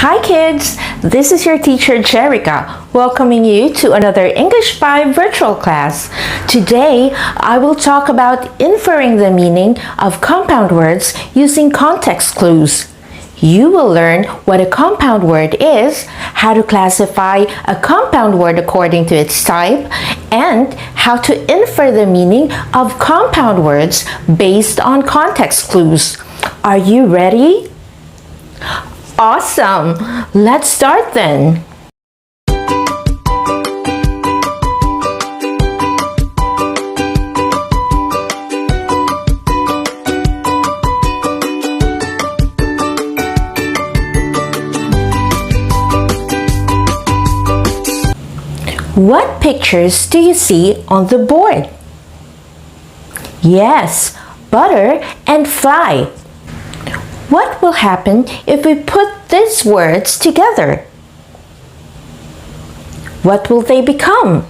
Hi kids, this is your teacher Jerica, welcoming you to another English 5 virtual class. Today, I will talk about inferring the meaning of compound words using context clues. You will learn what a compound word is, how to classify a compound word according to its type, and how to infer the meaning of compound words based on context clues. Are you ready? Awesome! Let's start then. What pictures do you see on the board? Yes, butter and fly. What will happen if we put these words together? What will they become?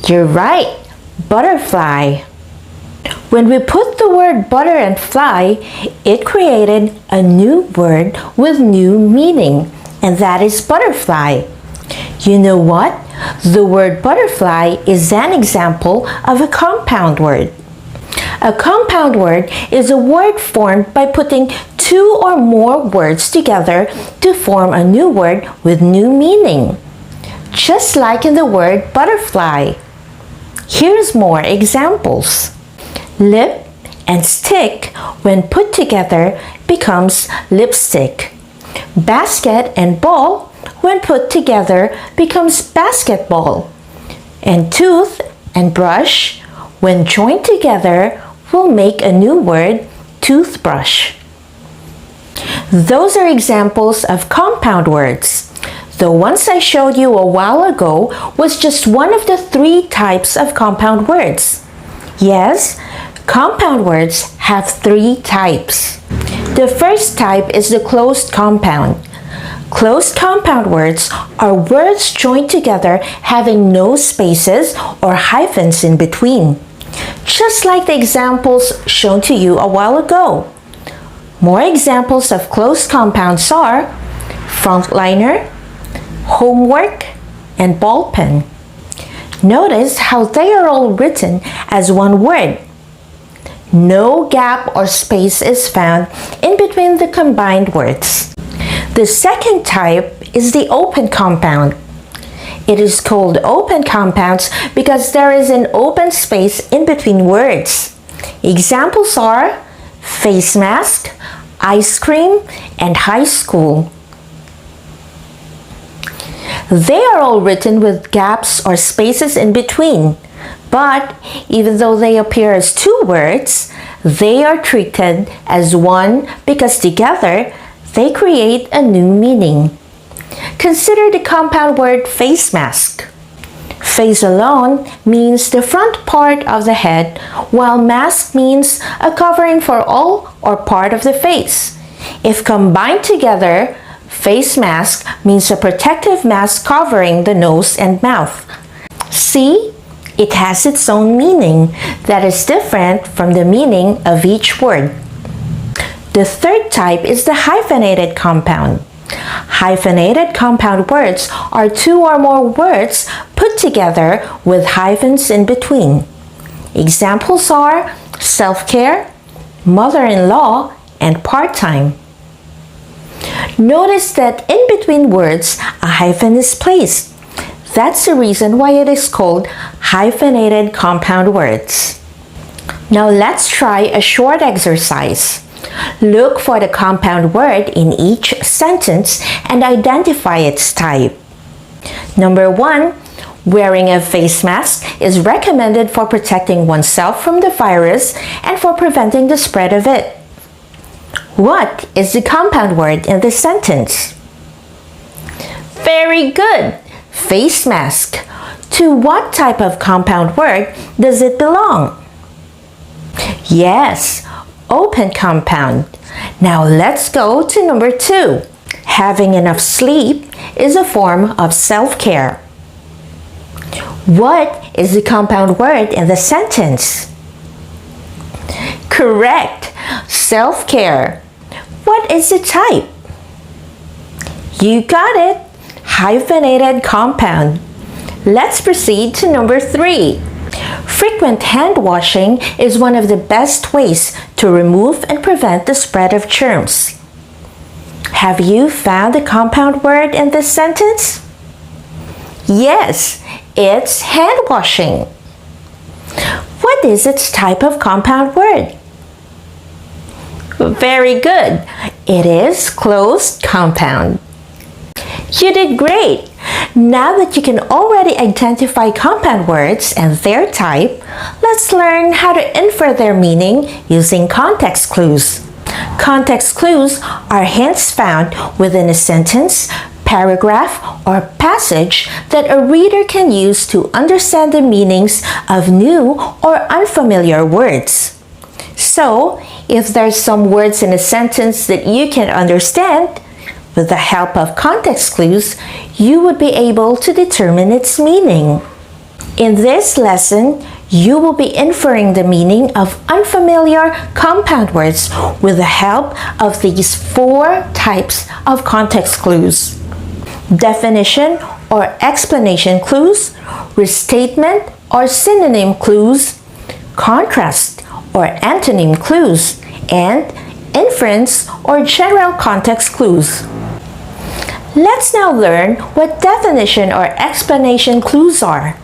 You're right, butterfly. When we put the word butter and fly, it created a new word with new meaning, and that is butterfly. You know what? The word butterfly is an example of a compound word. A compound word is a word formed by putting two or more words together to form a new word with new meaning. Just like in the word butterfly. Here's more examples. Lip and stick, when put together, becomes lipstick. Basket and ball, when put together, becomes basketball. And tooth and brush, when joined together, will make a new word, toothbrush. Those are examples of compound words. The ones I showed you a while ago was just one of the 3 types of compound words. Yes, compound words have 3 types. The first type is the closed compound. Closed compound words are words joined together having no spaces or hyphens in between. Just like the examples shown to you a while ago. More examples of closed compounds are frontliner, homework, and ballpen. Notice how they are all written as one word. No gap or space is found in between the combined words. The second type is the open compound. It is called open compounds because there is an open space in between words. Examples are face mask, ice cream, and high school. They are all written with gaps or spaces in between, but even though they appear as 2 words, they are treated as one because together they create a new meaning. Consider the compound word face mask. Face alone means the front part of the head, while mask means a covering for all or part of the face. If combined together, face mask means a protective mask covering the nose and mouth. See? It has its own meaning that is different from the meaning of each word. The third type is the hyphenated compound. Hyphenated compound words are 2 or more words put together with hyphens in between. Examples are self-care, mother-in-law, and part-time. Notice that in between words, a hyphen is placed. That's the reason why it is called hyphenated compound words. Now let's try a short exercise. Look for the compound word in each sentence and identify its type. Number 1, wearing a face mask is recommended for protecting oneself from the virus and for preventing the spread of it. What is the compound word in this sentence? Very good! Face mask. To what type of compound word does it belong? Yes, open compound. Now let's go to number 2. Having enough sleep is a form of self-care. What is the compound word in the sentence? Correct! Self-care. What is the type? You got it! Hyphenated compound. Let's proceed to number 3. Frequent hand washing is one of the best ways to remove and prevent the spread of germs. Have you found the compound word in this sentence? Yes, it's hand washing. What is its type of compound word? Very good. It is closed compound. You did great! Now that you can already identify compound words and their type, let's learn how to infer their meaning using context clues. Context clues are hints found within a sentence, paragraph, or passage that a reader can use to understand the meanings of new or unfamiliar words. So, if there's some words in a sentence that you can understand, with the help of context clues, you would be able to determine its meaning. In this lesson, you will be inferring the meaning of unfamiliar compound words with the help of these 4 types of context clues: definition or explanation clues, restatement or synonym clues, contrast or antonym clues, and inference or general context clues. Let's now learn what definition or explanation clues are.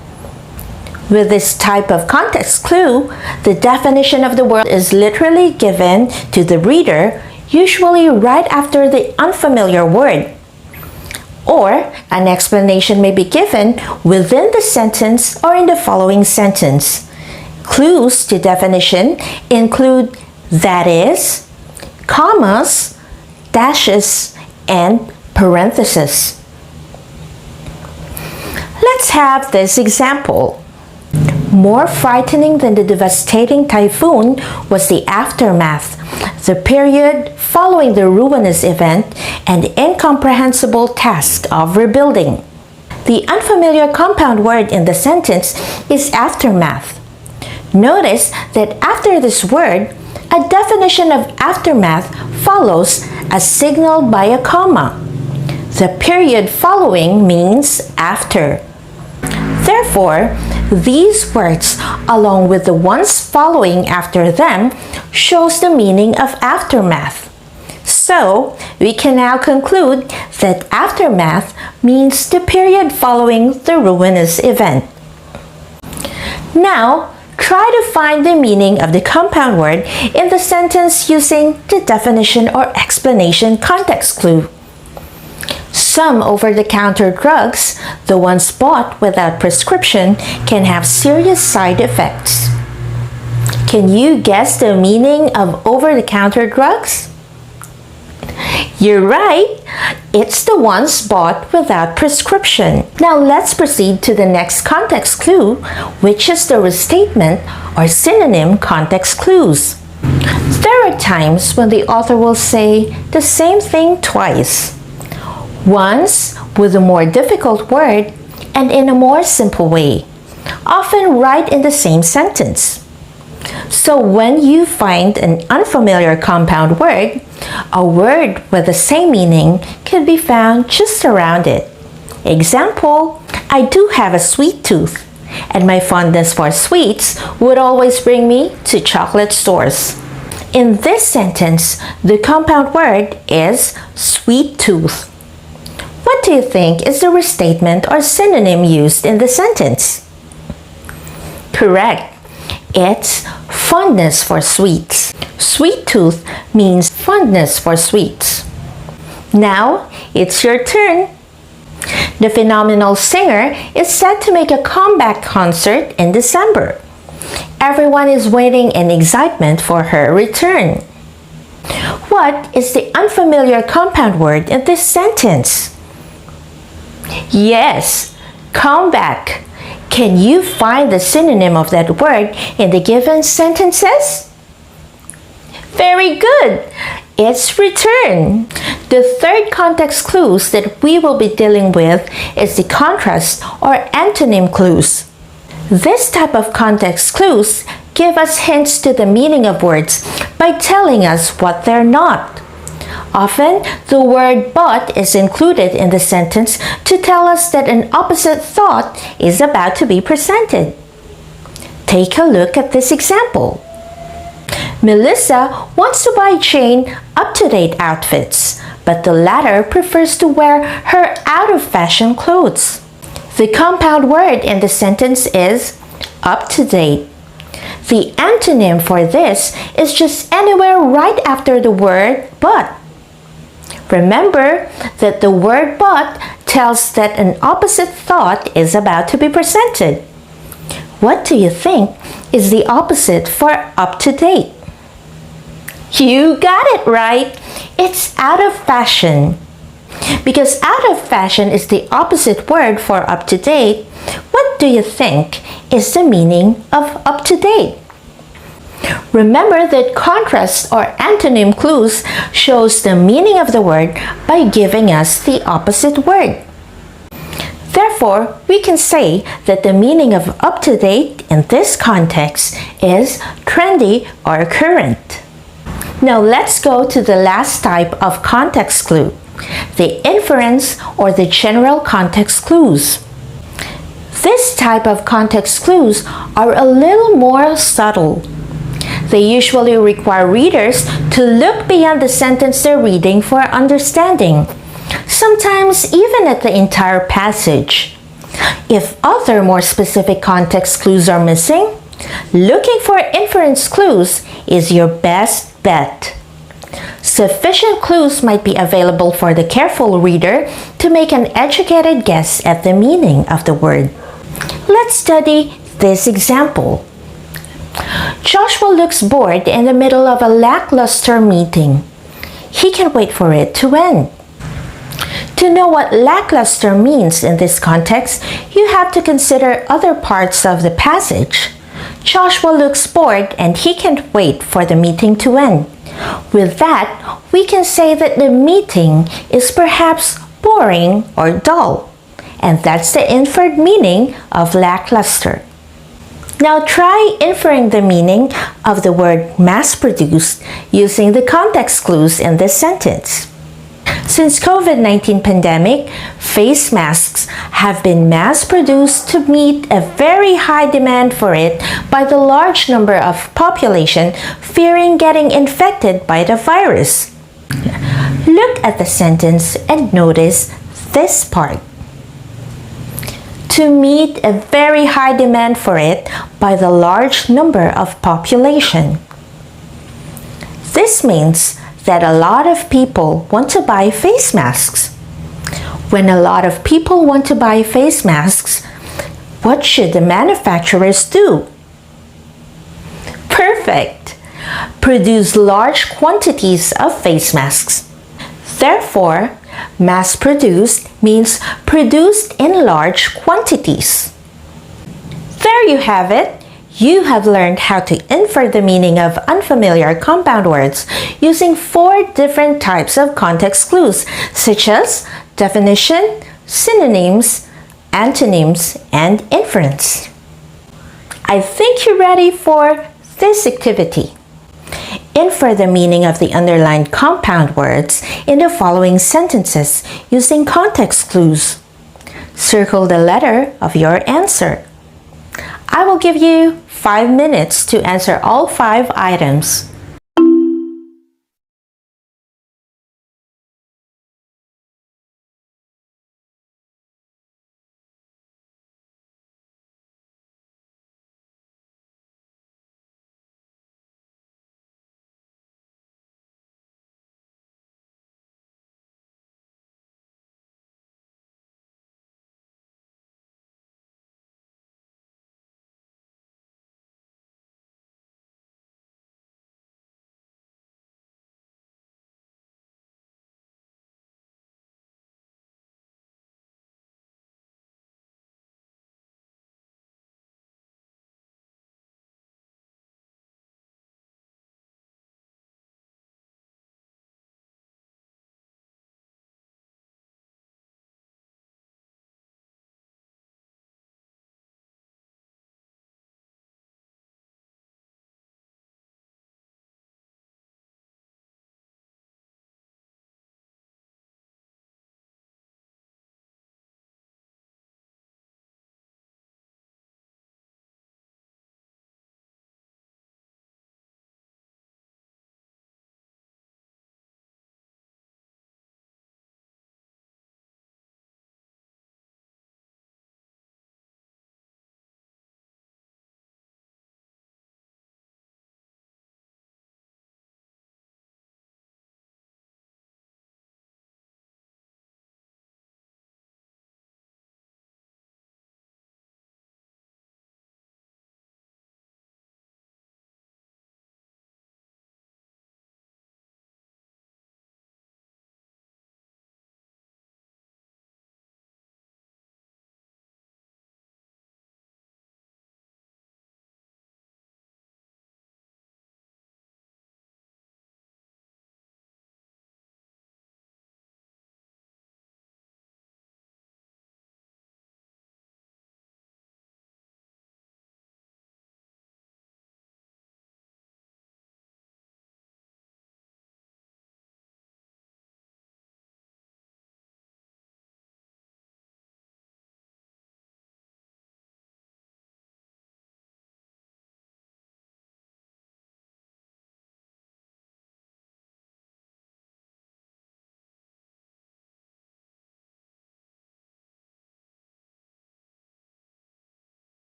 With this type of context clue, the definition of the word is literally given to the reader, usually right after the unfamiliar word. Or an explanation may be given within the sentence or in the following sentence. Clues to definition include that is, commas, dashes, and parentheses. Let's have this example. More frightening than the devastating typhoon was the aftermath, the period following the ruinous event and the incomprehensible task of rebuilding. The unfamiliar compound word in the sentence is aftermath. Notice that after this word, a definition of aftermath follows as signaled by a comma. The period following means after. Therefore, these words, along with the ones following after them, shows the meaning of aftermath. So, we can now conclude that aftermath means the period following the ruinous event. Now, try to find the meaning of the compound word in the sentence using the definition or explanation context clue. Some over-the-counter drugs, the ones bought without prescription, can have serious side effects. Can you guess the meaning of over-the-counter drugs? You're right! It's the ones bought without prescription. Now let's proceed to the next context clue, which is the restatement or synonym context clues. There are times when the author will say the same thing twice. Once with a more difficult word and in a more simple way, often right in the same sentence. So when you find an unfamiliar compound word, a word with the same meaning can be found just around it. Example, I do have a sweet tooth, and my fondness for sweets would always bring me to chocolate stores. In this sentence, the compound word is sweet tooth. What do you think is the restatement or synonym used in the sentence? Correct. It's fondness for sweets. Sweet tooth means fondness for sweets. Now, it's your turn. The phenomenal singer is set to make a comeback concert in December. Everyone is waiting in excitement for her return. What is the unfamiliar compound word in this sentence? Yes, comeback. Can you find the synonym of that word in the given sentences? Very good! It's return. The third context clues that we will be dealing with is the contrast or antonym clues. This type of context clues give us hints to the meaning of words by telling us what they're not. Often, the word but is included in the sentence to tell us that an opposite thought is about to be presented. Take a look at this example. Melissa wants to buy Jane up-to-date outfits, but the latter prefers to wear her out-of-fashion clothes. The compound word in the sentence is up-to-date. The antonym for this is just anywhere right after the word but. Remember that the word but tells that an opposite thought is about to be presented. What do you think is the opposite for up-to-date? You got it right! It's out of fashion. Because out of fashion is the opposite word for up-to-date, what do you think is the meaning of up-to-date? Remember that contrast or antonym clues shows the meaning of the word by giving us the opposite word. Therefore, we can say that the meaning of up-to-date in this context is trendy or current. Now let's go to the last type of context clue, the inference or the general context clues. This type of context clues are a little more subtle. They usually require readers to look beyond the sentence they're reading for understanding, sometimes even at the entire passage. If other more specific context clues are missing, looking for inference clues is your best bet. Sufficient clues might be available for the careful reader to make an educated guess at the meaning of the word. Let's study this example. Joshua looks bored in the middle of a lackluster meeting. He can wait for it to end. To know what lackluster means in this context, you have to consider other parts of the passage. Joshua looks bored and he can't wait for the meeting to end. With that, we can say that the meeting is perhaps boring or dull. And that's the inferred meaning of lackluster. Now try inferring the meaning of the word mass-produced using the context clues in this sentence. Since COVID-19 pandemic, face masks have been mass-produced to meet a very high demand for it by the large number of population fearing getting infected by the virus. Look at the sentence and notice this part. To meet a very high demand for it by the large number of population. This means that a lot of people want to buy face masks. When a lot of people want to buy face masks, what should the manufacturers do? Perfect! Produce large quantities of face masks. Therefore, mass-produced means produced in large quantities. There you have it. You have learned how to infer the meaning of unfamiliar compound words using 4 different types of context clues, such as definition, synonyms, antonyms, and inference. I think you're ready for this activity. Infer the meaning of the underlined compound words in the following sentences using context clues. Circle the letter of your answer. I will give you 5 minutes to answer all 5 items.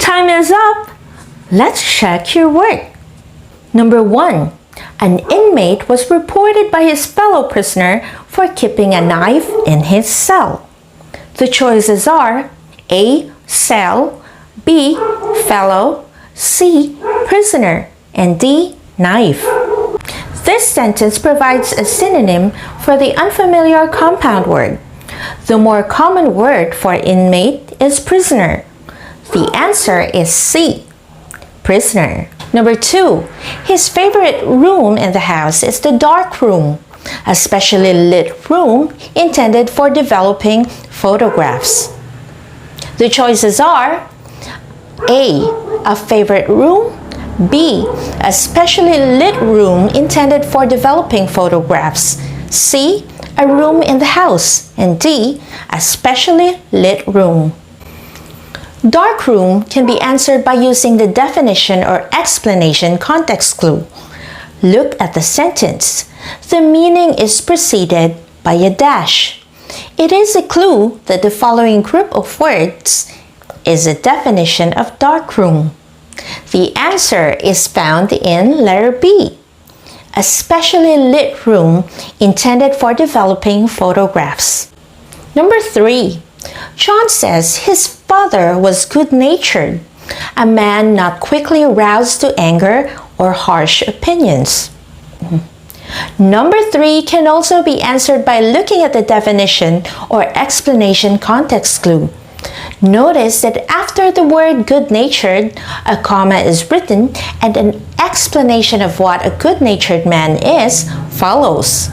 Time is up. Let's check your work. Number 1. An inmate was reported by his fellow prisoner for keeping a knife in his cell. The choices are A. Cell, B. Fellow, C. Prisoner, and D. Knife. This sentence provides a synonym for the unfamiliar compound word. The more common word for inmate is prisoner. The answer is C. Prisoner. Number 2. His favorite room in the house is the dark room, a specially lit room intended for developing photographs. The choices are A. favorite room, B. A specially lit room intended for developing photographs, C. A room in the house, and D. A specially lit room. Dark room can be answered by using the definition or explanation context clue. Look at the sentence. The meaning is preceded by a dash. It is a clue that the following group of words is a definition of dark room. The answer is found in letter B. A specially lit room intended for developing photographs. Number 3. John says his father was good-natured, a man not quickly roused to anger or harsh opinions. Number 3 can also be answered by looking at the definition or explanation context clue. Notice that after the word good-natured, a comma is written and an explanation of what a good-natured man is follows.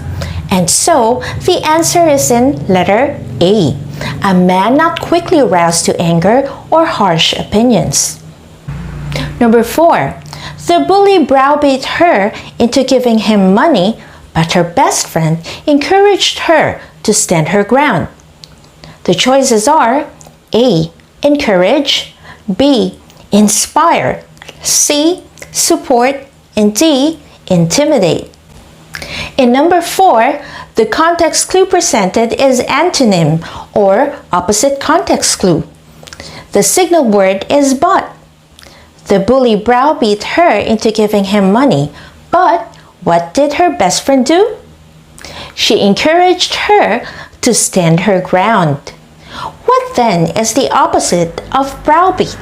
And so, the answer is in letter A, a man not quickly roused to anger or harsh opinions. Number 4. The bully browbeat her into giving him money, but her best friend encouraged her to stand her ground. The choices are A. Encourage, B. Inspire, C. Support, and D. Intimidate. In number 4, the context clue presented is antonym or opposite context clue. The signal word is but. The bully browbeat her into giving him money, but what did her best friend do? She encouraged her to stand her ground. What then is the opposite of browbeat?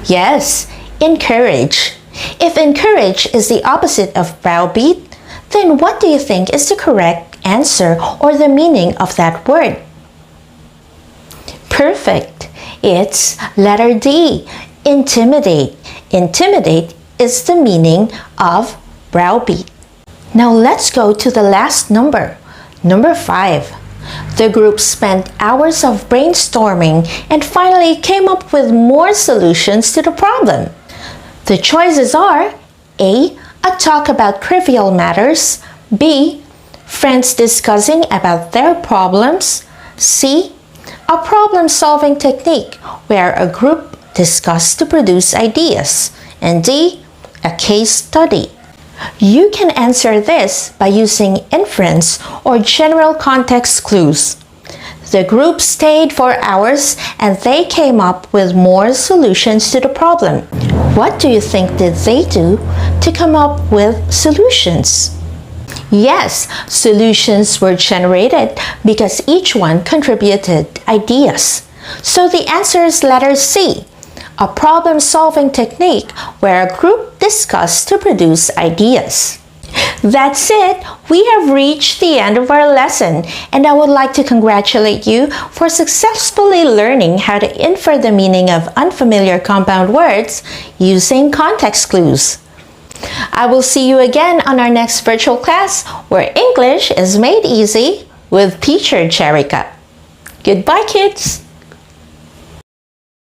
Yes, encourage. If encourage is the opposite of browbeat, then what do you think is the correct answer or the meaning of that word? Perfect. It's letter D, intimidate. Intimidate is the meaning of browbeat. Now let's go to the last number, number 5. The group spent hours of brainstorming and finally came up with more solutions to the problem. The choices are A. A talk about trivial matters, B. Friends discussing about their problems, C. A problem-solving technique where a group discussed to produce ideas, and D. A case study. You can answer this by using inference or general context clues. The group stayed for hours and they came up with more solutions to the problem. What do you think did they do to come up with solutions? Yes, solutions were generated because each one contributed ideas. So the answer is letter C, a problem-solving technique where a group discussed to produce ideas. That's it. We have reached the end of our lesson, and I would like to congratulate you for successfully learning how to infer the meaning of unfamiliar compound words using context clues. I will see you again on our next virtual class where English is made easy with teacher Jerica. Goodbye, kids!